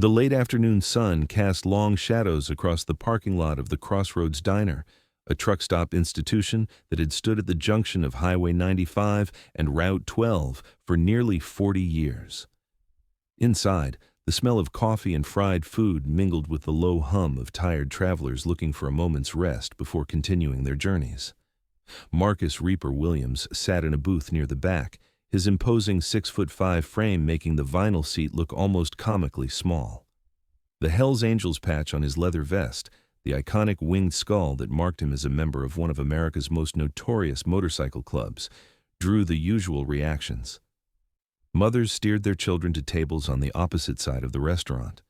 The late afternoon sun cast long shadows across the parking lot of the Crossroads Diner, a truck stop institution that had stood at the junction of Highway 95 and Route 12 for nearly 40 years. Inside, the smell of coffee and fried food mingled with the low hum of tired travelers looking for a moment's rest before continuing their journeys. Marcus Reaper Williams sat in a booth near the back, his imposing 6'5" frame making the vinyl seat look almost comically small. The Hells Angels patch on his leather vest, the iconic winged skull that marked him as a member of one of America's most notorious motorcycle clubs, drew the usual reactions. Mothers steered their children to tables on the opposite side of the restaurant.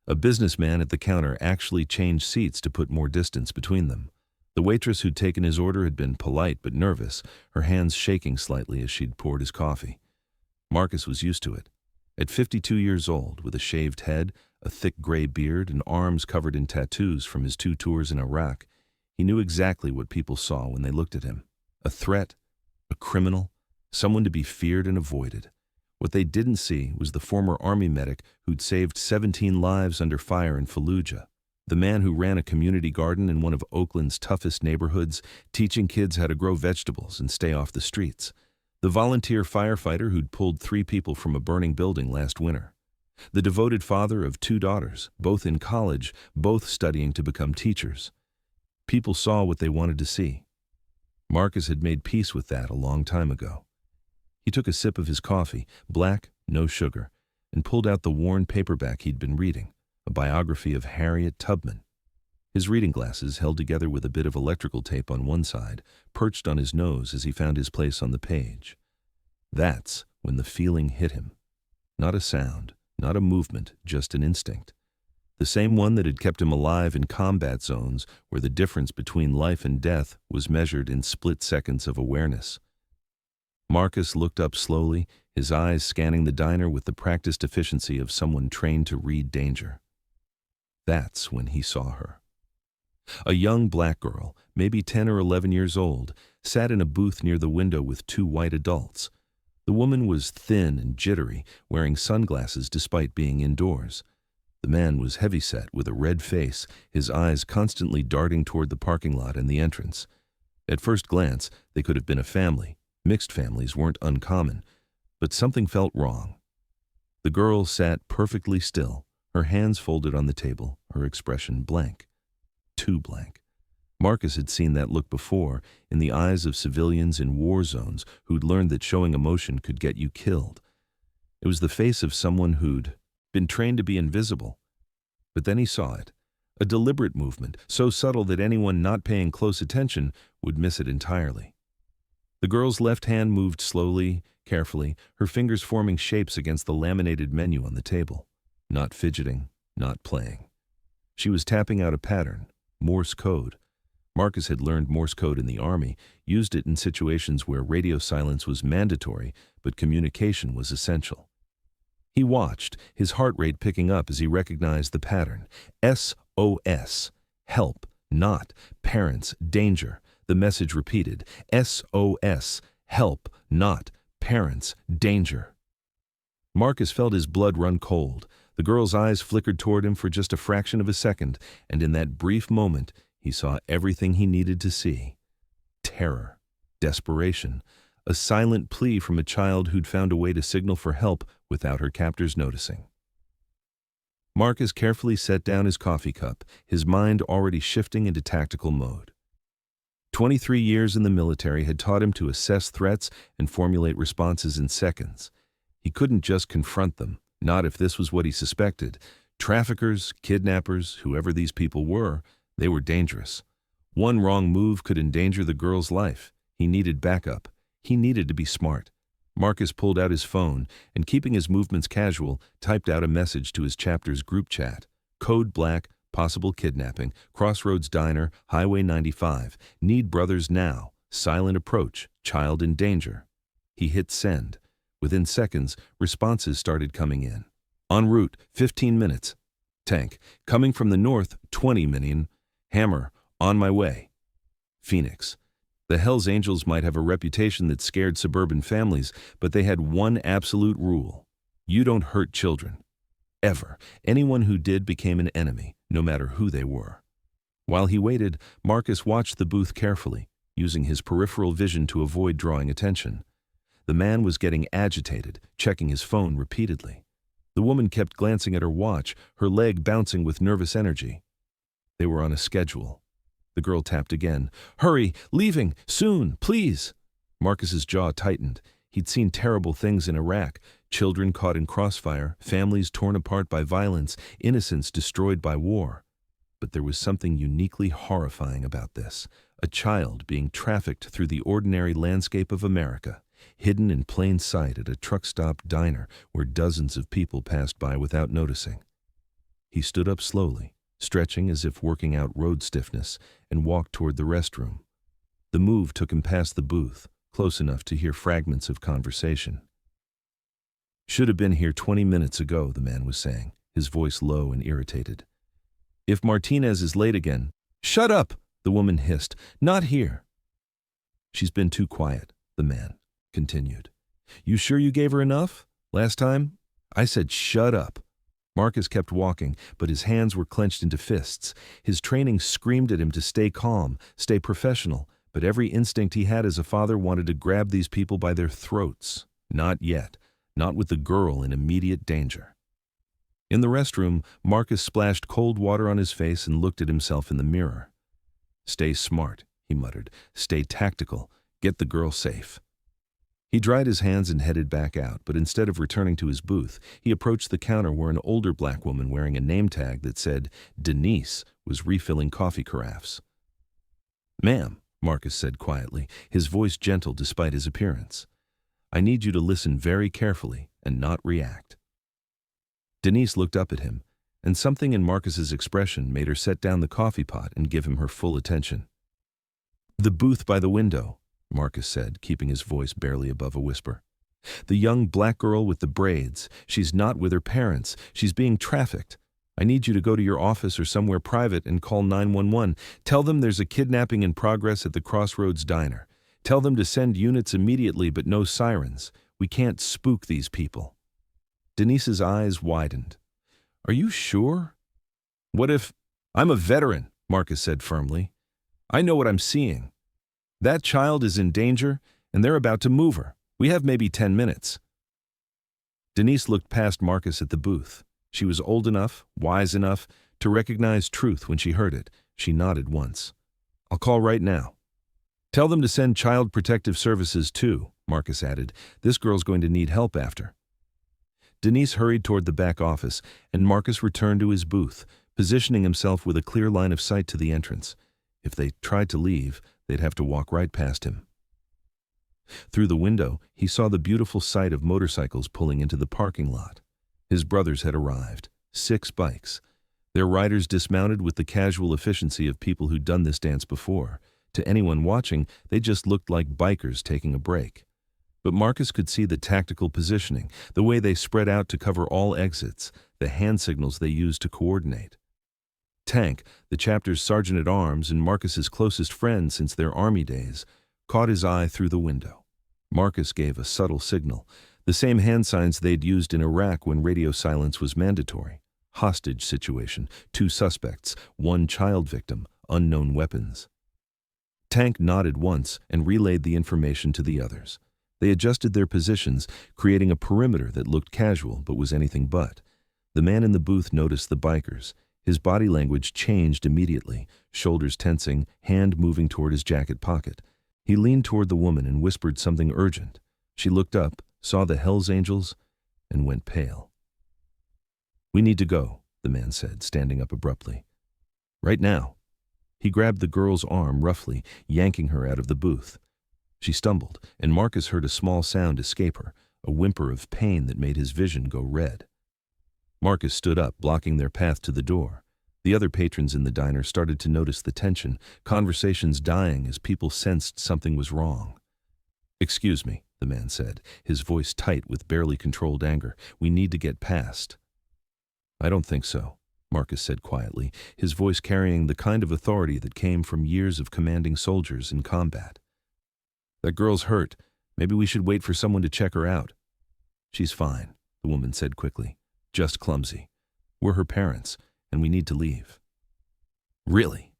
A businessman at the counter actually changed seats to put more distance between them. The waitress who'd taken his order had been polite but nervous, her hands shaking slightly as she'd poured his coffee. Marcus was used to it. At 52 years old, with a shaved head, a thick gray beard, and arms covered in tattoos from his 2 tours in Iraq, he knew exactly what people saw when they looked at him. A threat, a criminal, someone to be feared and avoided. What they didn't see was the former Army medic who'd saved 17 lives under fire in Fallujah, the man who ran a community garden in one of Oakland's toughest neighborhoods, teaching kids how to grow vegetables and stay off the streets, the volunteer firefighter who'd pulled 3 people from a burning building last winter, the devoted father of 2 daughters, both in college, both studying to become teachers. People saw what they wanted to see. Marcus had made peace with that a long time ago. He took a sip of his coffee, black, no sugar, and pulled out the worn paperback he'd been reading, a biography of Harriet Tubman. His reading glasses, held together with a bit of electrical tape on one side, perched on his nose as he found his place on the page. That's when the feeling hit him. Not a sound, not a movement, just an instinct. The same one that had kept him alive in combat zones where the difference between life and death was measured in split seconds of awareness. Marcus looked up slowly, his eyes scanning the diner with the practiced efficiency of someone trained to read danger. That's when he saw her. A young black girl, maybe 10 or 11 years old, sat in a booth near the window with 2 white adults. The woman was thin and jittery, wearing sunglasses despite being indoors. The man was heavyset with a red face, his eyes constantly darting toward the parking lot and the entrance. At first glance, they could have been a family. Mixed families weren't uncommon, but something felt wrong. The girl sat perfectly still, her hands folded on the table, her expression blank. Too blank. Marcus had seen that look before in the eyes of civilians in war zones who'd learned that showing emotion could get you killed. It was the face of someone who'd been trained to be invisible. But then he saw it, a deliberate movement, so subtle that anyone not paying close attention would miss it entirely. The girl's left hand moved slowly, carefully, her fingers forming shapes against the laminated menu on the table. Not fidgeting, not playing. She was tapping out a pattern, Morse code. Marcus had learned Morse code in the Army, used it in situations where radio silence was mandatory, but communication was essential. He watched, his heart rate picking up as he recognized the pattern. SOS, help, not, parents, danger. The message repeated, SOS, help, not, parents, danger. Marcus felt his blood run cold. The girl's eyes flickered toward him for just a fraction of a second, and in that brief moment, he saw everything he needed to see. Terror, desperation, a silent plea from a child who'd found a way to signal for help without her captors noticing. Marcus carefully set down his coffee cup, his mind already shifting into tactical mode. 23 years in the military had taught him to assess threats and formulate responses in seconds. He couldn't just confront them, not if this was what he suspected. Traffickers, kidnappers, whoever these people were, they were dangerous. One wrong move could endanger the girl's life. He needed backup. He needed to be smart. Marcus pulled out his phone and, keeping his movements casual, typed out a message to his chapter's group chat. Code Black, possible kidnapping, Crossroads Diner, Highway 95, need brothers now, silent approach, child in danger. He hit send. Within seconds, responses started coming in. En route, 15 minutes. Tank, coming from the north, 20 million. Hammer, on my way. Phoenix. The Hells Angels might have a reputation that scared suburban families, but they had one absolute rule. You don't hurt children. ever. Anyone who did became an enemy, no matter who they were. While he waited, Marcus watched the booth carefully, using his peripheral vision to avoid drawing attention. The man was getting agitated, checking his phone repeatedly. The woman kept glancing at her watch, her leg bouncing with nervous energy. They were on a schedule. The girl tapped again. "Hurry! Leaving! Soon! Please!" Marcus's jaw tightened. He'd seen terrible things in Iraq. Children caught in crossfire, families torn apart by violence, innocents destroyed by war. But there was something uniquely horrifying about this. A child being trafficked through the ordinary landscape of America, hidden in plain sight at a truck-stop diner where dozens of people passed by without noticing. He stood up slowly, stretching as if working out road stiffness, and walked toward the restroom. The move took him past the booth, close enough to hear fragments of conversation. "Should have been here 20 minutes ago," the man was saying, his voice low and irritated. "If Martinez is late again—" "Shut up!" the woman hissed. "Not here." "She's been too quiet," the man continued. "You sure you gave her enough? Last time?" "I said shut up." Marcus kept walking, but his hands were clenched into fists. His training screamed at him to stay calm, stay professional, but every instinct he had as a father wanted to grab these people by their throats. Not yet. Not with the girl in immediate danger. In the restroom, Marcus splashed cold water on his face and looked at himself in the mirror. "Stay smart," he muttered. "Stay tactical. Get the girl safe." He dried his hands and headed back out, but instead of returning to his booth, he approached the counter where an older black woman wearing a name tag that said Denise was refilling coffee carafes. "Ma'am," Marcus said quietly, his voice gentle despite his appearance, "I need you to listen very carefully and not react." Denise looked up at him, and something in Marcus's expression made her set down the coffee pot and give him her full attention. "The booth by the window," Marcus said, keeping his voice barely above a whisper. "The young black girl with the braids. She's not with her parents. She's being trafficked. I need you to go to your office or somewhere private and call 911. Tell them there's a kidnapping in progress at the Crossroads Diner. Tell them to send units immediately, but no sirens. We can't spook these people." Denise's eyes widened. "Are you sure?" "What if—" "I'm a veteran," Marcus said firmly. "I know what I'm seeing. That child is in danger, and they're about to move her. We have maybe 10 minutes. Denise looked past Marcus at the booth. She was old enough, wise enough, to recognize truth when she heard it. She nodded once. "I'll call right now." "Tell them to send Child Protective Services too," Marcus added. "This girl's going to need help after." Denise hurried toward the back office, and Marcus returned to his booth, positioning himself with a clear line of sight to the entrance. If they tried to leave, they'd have to walk right past him. Through the window, he saw the beautiful sight of motorcycles pulling into the parking lot. His brothers had arrived, 6 bikes. Their riders dismounted with the casual efficiency of people who'd done this dance before. To anyone watching, they just looked like bikers taking a break. But Marcus could see the tactical positioning, the way they spread out to cover all exits, the hand signals they used to coordinate. Tank, the chapter's sergeant-at-arms and Marcus's closest friend since their army days, caught his eye through the window. Marcus gave a subtle signal, the same hand signs they'd used in Iraq when radio silence was mandatory. Hostage situation, 2 suspects, 1 child victim, unknown weapons. Tank nodded once and relayed the information to the others. They adjusted their positions, creating a perimeter that looked casual but was anything but. The man in the booth noticed the bikers. His body language changed immediately, shoulders tensing, hand moving toward his jacket pocket. He leaned toward the woman and whispered something urgent. She looked up, saw the Hells Angels, and went pale. "We need to go," the man said, standing up abruptly. "Right now." He grabbed the girl's arm roughly, yanking her out of the booth. She stumbled, and Marcus heard a small sound escape her, a whimper of pain that made his vision go red. Marcus stood up, blocking their path to the door. The other patrons in the diner started to notice the tension, conversations dying as people sensed something was wrong. "Excuse me," the man said, his voice tight with barely controlled anger. "We need to get past." "I don't think so," Marcus said quietly, his voice carrying the kind of authority that came from years of commanding soldiers in combat. "That girl's hurt. Maybe we should wait for someone to check her out." "She's fine," the woman said quickly. "Just clumsy. We're her parents, and we need to leave." "Really?"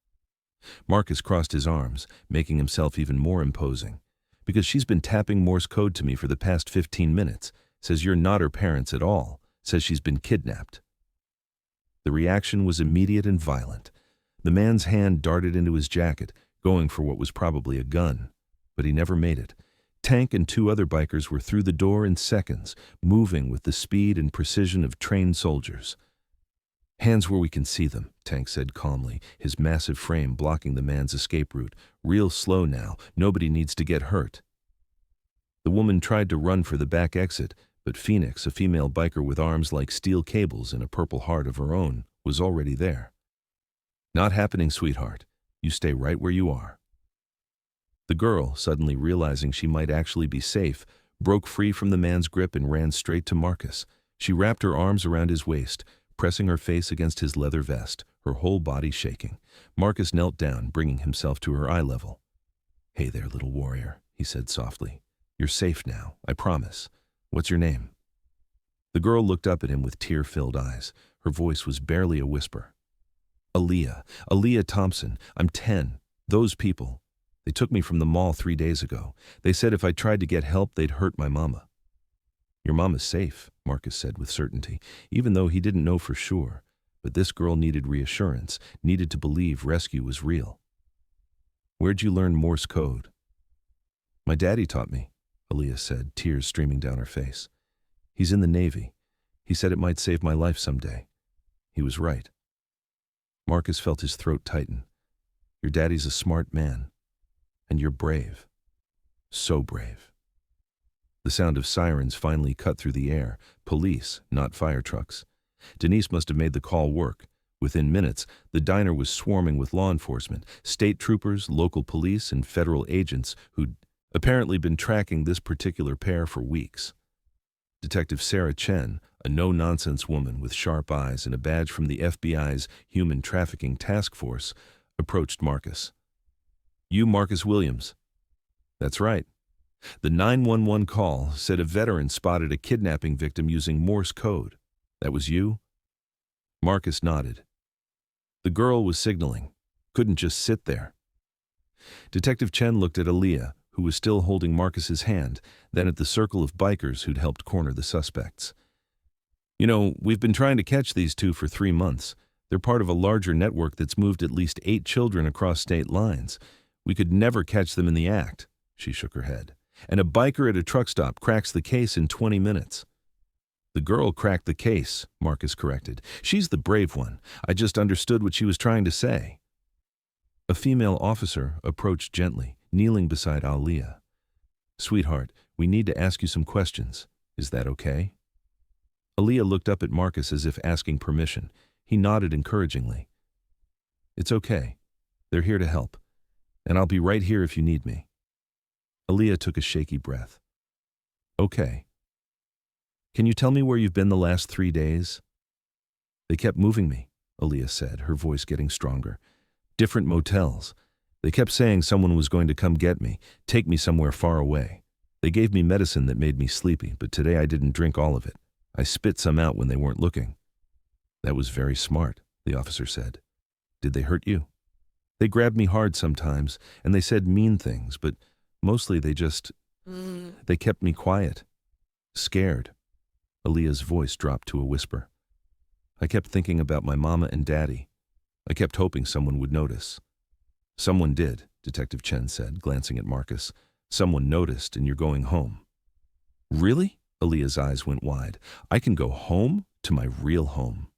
Marcus crossed his arms, making himself even more imposing. "Because she's been tapping Morse code to me for the past 15 minutes, says you're not her parents at all, says she's been kidnapped." The reaction was immediate and violent. The man's hand darted into his jacket, going for what was probably a gun. But he never made it. Tank and two other bikers were through the door in seconds, moving with the speed and precision of trained soldiers. "Hands where we can see them," Tank said calmly, his massive frame blocking the man's escape route. "Real slow now. Nobody needs to get hurt." The woman tried to run for the back exit, but Phoenix, a female biker with arms like steel cables and a purple heart of her own, was already there. "Not happening, sweetheart. You stay right where you are." The girl, suddenly realizing she might actually be safe, broke free from the man's grip and ran straight to Marcus. She wrapped her arms around his waist, pressing her face against his leather vest, her whole body shaking. Marcus knelt down, bringing himself to her eye level. "Hey there, little warrior," he said softly. "You're safe now, I promise. What's your name?" The girl looked up at him with tear-filled eyes. Her voice was barely a whisper. Aaliyah Thompson. I'm 10. Those people. They took me from the mall 3 days ago. They said if I tried to get help, they'd hurt my mama." "Your mama's safe," Marcus said with certainty, even though he didn't know for sure. But this girl needed reassurance, needed to believe rescue was real. "Where'd you learn Morse code?" "My daddy taught me," Aaliyah said, tears streaming down her face. "He's in the Navy. He said it might save my life someday. He was right." Marcus felt his throat tighten. "Your daddy's a smart man. And you're brave. So brave." The sound of sirens finally cut through the air. Police, not fire trucks. Denise must have made the call work. Within minutes, the diner was swarming with law enforcement, state troopers, local police, and federal agents who'd apparently been tracking this particular pair for weeks. Detective Sarah Chen, a no-nonsense woman with sharp eyes and a badge from the FBI's Human Trafficking Task Force, approached Marcus. "You Marcus Williams?" "That's right." The 911 call said a veteran spotted a kidnapping victim using Morse code. "That was you?" Marcus nodded. The girl was signaling. Couldn't just sit there. Detective Chen looked at Aaliyah, who was still holding Marcus's hand, then at the circle of bikers who'd helped corner the suspects. "You know, we've been trying to catch these two for 3 months. They're part of a larger network that's moved at least 8 children across state lines. We could never catch them in the act." She shook her head. "And a biker at a truck stop cracks the case in 20 minutes. "The girl cracked the case," Marcus corrected. "She's the brave one. I just understood what she was trying to say." A female officer approached gently, kneeling beside Aaliyah. "Sweetheart, we need to ask you some questions. Is that okay?" Aaliyah looked up at Marcus as if asking permission. He nodded encouragingly. "It's okay. They're here to help. And I'll be right here if you need me." Aaliyah took a shaky breath. "Okay. Can you tell me where you've been the last 3 days?" "They kept moving me," Aaliyah said, her voice getting stronger. "Different motels. They kept saying someone was going to come get me, take me somewhere far away. They gave me medicine that made me sleepy, but today I didn't drink all of it. I spit some out when they weren't looking." "That was very smart," the officer said. "Did they hurt you?" "They grabbed me hard sometimes, and they said mean things, but mostly they kept me quiet. Scared." Aaliyah's voice dropped to a whisper. "I kept thinking about my mama and daddy. I kept hoping someone would notice." "Someone did," Detective Chen said, glancing at Marcus. "Someone noticed, and you're going home." "Really?" Aaliyah's eyes went wide. "I can go home? To my real home?"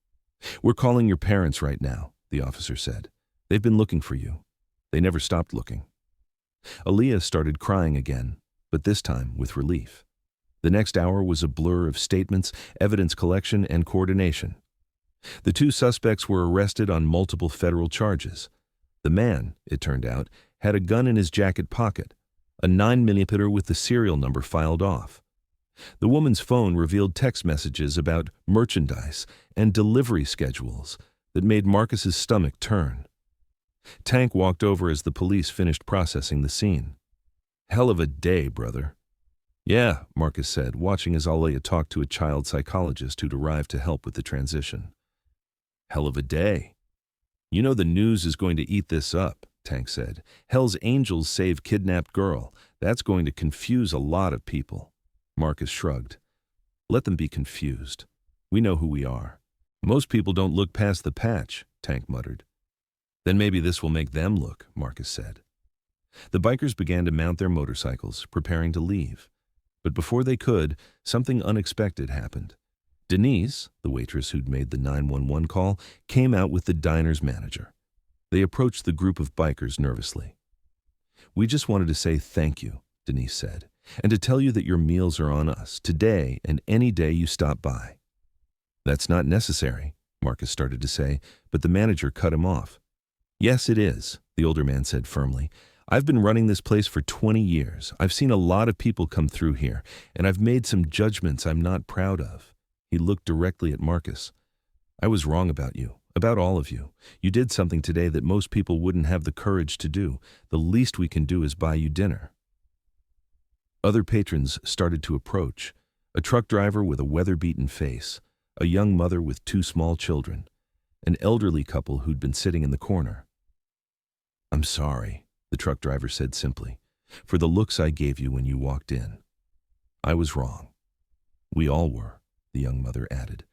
"We're calling your parents right now," the officer said. "They've been looking for you. They never stopped looking." Aaliyah started crying again, but this time with relief. The next hour was a blur of statements, evidence collection, and coordination. The 2 suspects were arrested on multiple federal charges. The man, it turned out, had a gun in his jacket pocket, a 9mm with the serial number filed off. The woman's phone revealed text messages about merchandise and delivery schedules that made Marcus's stomach turn. Tank walked over as the police finished processing the scene. "Hell of a day, brother." "Yeah," Marcus said, watching as Aaliyah talked to a child psychologist who'd arrived to help with the transition. Hell of a day. You know the news is going to eat this up, Tank said. Hell's Angels save kidnapped girl. That's going to confuse a lot of people. Marcus shrugged. Let them be confused. We know who we are. Most people don't look past the patch, Tank muttered. Then maybe this will make them look, Marcus said. The bikers began to mount their motorcycles, preparing to leave. But before they could, something unexpected happened. Denise, the waitress who'd made the 911 call, came out with the diner's manager. They approached the group of bikers nervously. We just wanted to say thank you, Denise said, and to tell you that your meals are on us, today and any day you stop by. That's not necessary, Marcus started to say, but the manager cut him off. Yes, it is, the older man said firmly. I've been running this place for 20 years. I've seen a lot of people come through here, and I've made some judgments I'm not proud of. He looked directly at Marcus. I was wrong about you, about all of you. You did something today that most people wouldn't have the courage to do. The least we can do is buy you dinner. Other patrons started to approach. A truck driver with a weather-beaten face, a young mother with 2 small children, an elderly couple who'd been sitting in the corner. I'm sorry, the truck driver said simply, for the looks I gave you when you walked in. I was wrong. We all were, the young mother added.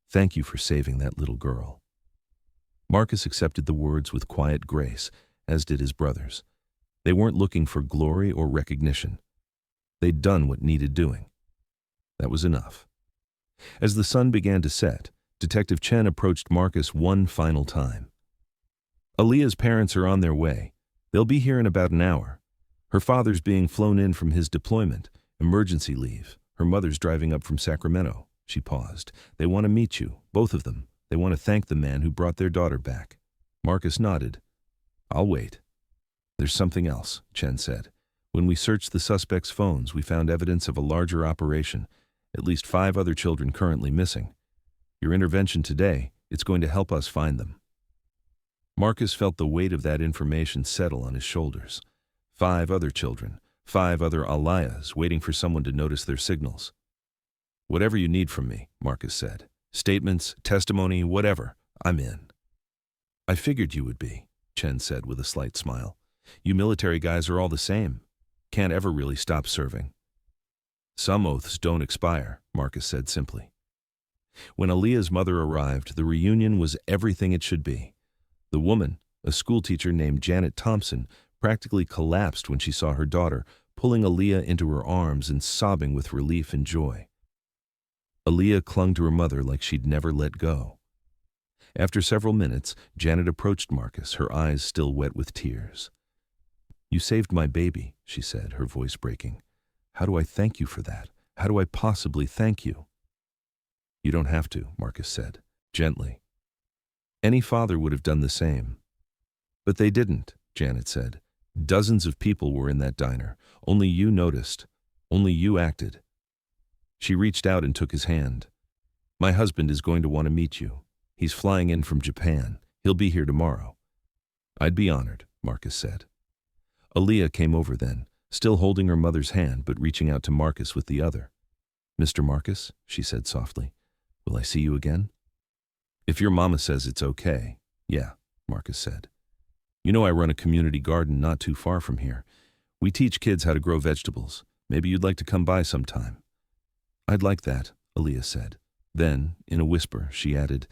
Thank you for saving that little girl. Marcus accepted the words with quiet grace, as did his brothers. They weren't looking for glory or recognition. They'd done what needed doing. That was enough. As the sun began to set, Detective Chen approached Marcus one final time. Aaliyah's parents are on their way. They'll be here in about an hour. Her father's being flown in from his deployment, emergency leave. Her mother's driving up from Sacramento. She paused. They want to meet you, both of them. They want to thank the man who brought their daughter back. Marcus nodded. I'll wait. There's something else, Chen said. When we searched the suspects' phones, we found evidence of a larger operation. At least 5 other children currently missing. Your intervention today, it's going to help us find them. Marcus felt the weight of that information settle on his shoulders. 5 other children, 5 other Alayas waiting for someone to notice their signals. Whatever you need from me, Marcus said. Statements, testimony, whatever. I'm in. I figured you would be, Chen said with a slight smile. You military guys are all the same. Can't ever really stop serving. Some oaths don't expire, Marcus said simply. When Aaliyah's mother arrived, the reunion was everything it should be. The woman, a schoolteacher named Janet Thompson, practically collapsed when she saw her daughter, pulling Aaliyah into her arms and sobbing with relief and joy. Aaliyah clung to her mother like she'd never let go. After several minutes, Janet approached Marcus, her eyes still wet with tears. You saved my baby, she said, her voice breaking. How do I thank you for that? How do I possibly thank you? You don't have to, Marcus said, gently. Any father would have done the same. But they didn't, Janet said. Dozens of people were in that diner. Only you noticed. Only you acted. She reached out and took his hand. My husband is going to want to meet you. He's flying in from Japan. He'll be here tomorrow. I'd be honored, Marcus said. Aaliyah came over then, still holding her mother's hand but reaching out to Marcus with the other. Mr. Marcus, she said softly, will I see you again? If your mama says it's okay, yeah, Marcus said. You know I run a community garden not too far from here. We teach kids how to grow vegetables. Maybe you'd like to come by sometime. I'd like that, Aaliyah said. Then, in a whisper, she added,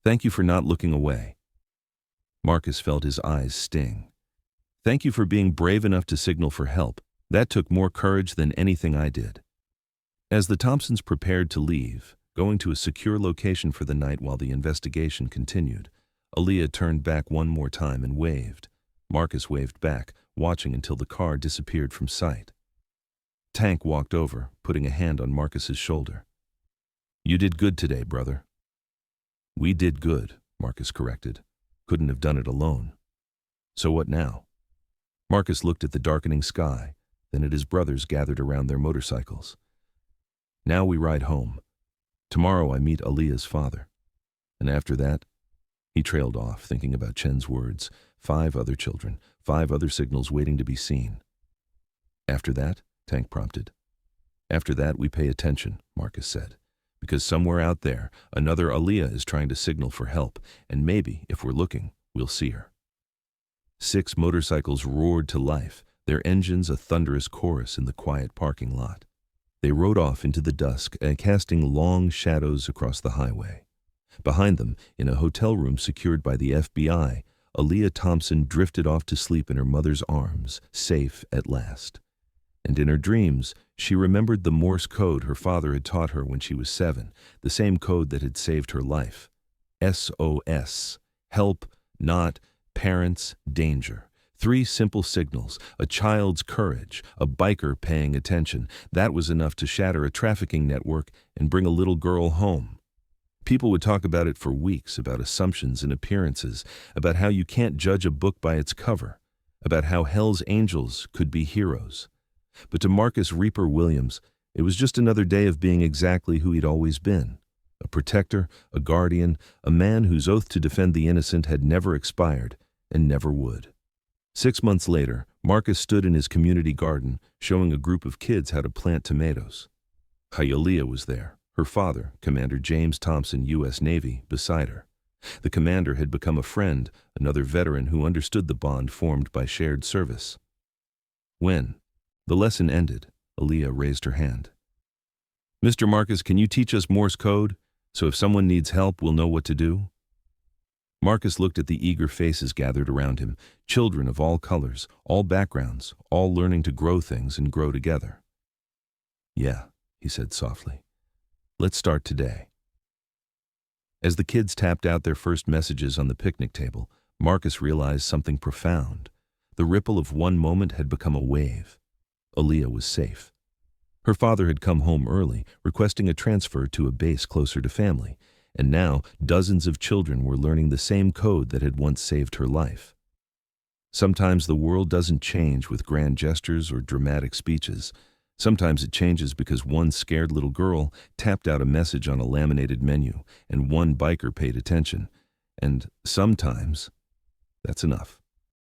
Thank you for not looking away. Marcus felt his eyes sting. Thank you for being brave enough to signal for help. That took more courage than anything I did. As the Thompsons prepared to leave, going to a secure location for the night while the investigation continued, Aaliyah turned back one more time and waved. Marcus waved back, watching until the car disappeared from sight. Tank walked over, putting a hand on Marcus's shoulder. You did good today, brother. We did good, Marcus corrected. Couldn't have done it alone. So what now? Marcus looked at the darkening sky, then at his brothers gathered around their motorcycles. Now we ride home. Tomorrow I meet Aaliyah's father. And after that, he trailed off, thinking about Chen's words. 5 other children, 5 other signals waiting to be seen. After that, Tank prompted. After that, we pay attention, Marcus said. because somewhere out there, another Aaliyah is trying to signal for help, and maybe, if we're looking, we'll see her. 6 motorcycles roared to life, their engines a thunderous chorus in the quiet parking lot. They rode off into the dusk, casting long shadows across the highway. Behind them, in a hotel room secured by the FBI, Aaliyah Thompson drifted off to sleep in her mother's arms, safe at last. And in her dreams, she remembered the Morse code her father had taught her when she was 7, the same code that had saved her life. SOS, help, not, parents, danger. 3 simple signals, a child's courage, a biker paying attention. That was enough to shatter a trafficking network and bring a little girl home. People would talk about it for weeks, about assumptions and appearances, about how you can't judge a book by its cover, about how Hell's Angels could be heroes. But to Marcus Reaper Williams, it was just another day of being exactly who he'd always been. A protector, a guardian, a man whose oath to defend the innocent had never expired and never would. 6 months later, Marcus stood in his community garden, showing a group of kids how to plant tomatoes. Hialeah was there, her father, Commander James Thompson, U.S. Navy, beside her. The commander had become a friend, another veteran who understood the bond formed by shared service. When the lesson ended, Aaliyah raised her hand. "Mr. Marcus, can you teach us Morse code, so if someone needs help, we'll know what to do?" Marcus looked at the eager faces gathered around him, children of all colors, all backgrounds, all learning to grow things and grow together. "Yeah," he said softly. "Let's start today." As the kids tapped out their first messages on the picnic table, Marcus realized something profound. The ripple of one moment had become a wave. Aaliyah was safe. Her father had come home early, requesting a transfer to a base closer to family, and now dozens of children were learning the same code that had once saved her life. Sometimes the world doesn't change with grand gestures or dramatic speeches. Sometimes it changes because one scared little girl tapped out a message on a laminated menu, and one biker paid attention. And sometimes that's enough.